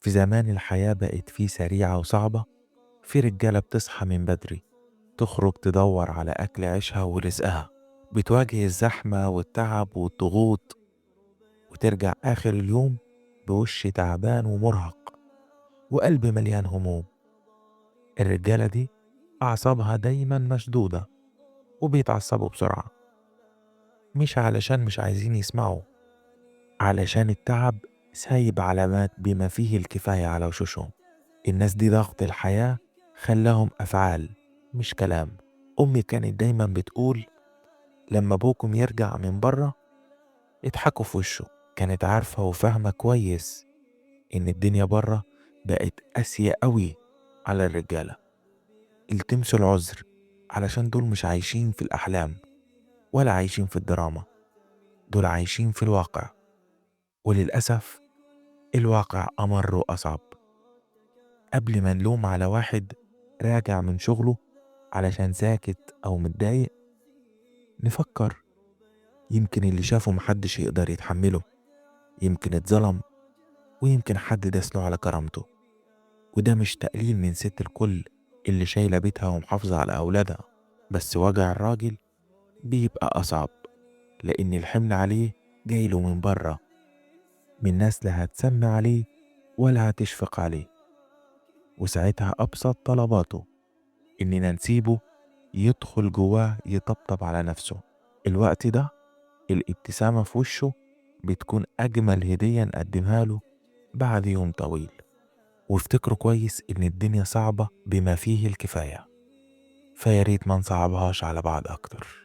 في زمان الحياة بقت فيه سريعة وصعبة. في رجالة بتصحى من بدري، تخرج تدور على أكل عيشها ورزقها، بتواجه الزحمة والتعب والضغوط، وترجع آخر اليوم بوش تعبان ومرهق وقلب مليان هموم. الرجالة دي أعصابها دايما مشدودة وبيتعصبوا بسرعة، مش علشان مش عايزين يسمعوا، علشان التعب سايب علامات بما فيه الكفاية على وشوشهم. الناس دي ضغط الحياة خلاهم أفعال مش كلام. أمي كانت دايما بتقول لما أبوكم يرجع من بره اضحكوا في وشه. كانت عارفة وفاهمة كويس إن الدنيا بره بقت قاسية قوي على الرجالة. التمسوا العذر، علشان دول مش عايشين في الأحلام ولا عايشين في الدراما، دول عايشين في الواقع. وللأسف الواقع أمر وأصعب. قبل ما نلوم على واحد راجع من شغله علشان ساكت أو متضايق، نفكر يمكن اللي شافه محدش يقدر يتحمله، يمكن اتظلم، ويمكن حد داسله على كرامته. وده مش تقليل من ست الكل اللي شايلة بيتها ومحافظة على أولادها، بس وجع الراجل بيبقى أصعب، لأن الحمل عليه جايله من بره، من ناس لا هتسمع عليه ولا هتشفق عليه. وساعتها أبسط طلباته إننا نسيبه يدخل جواه يطبطب على نفسه. الوقت ده الابتسامة في وشه بتكون أجمل هدية نقدمها له بعد يوم طويل. وافتكروا كويس إن الدنيا صعبة بما فيه الكفاية، فياريت ما نصعبهاش على بعض أكتر.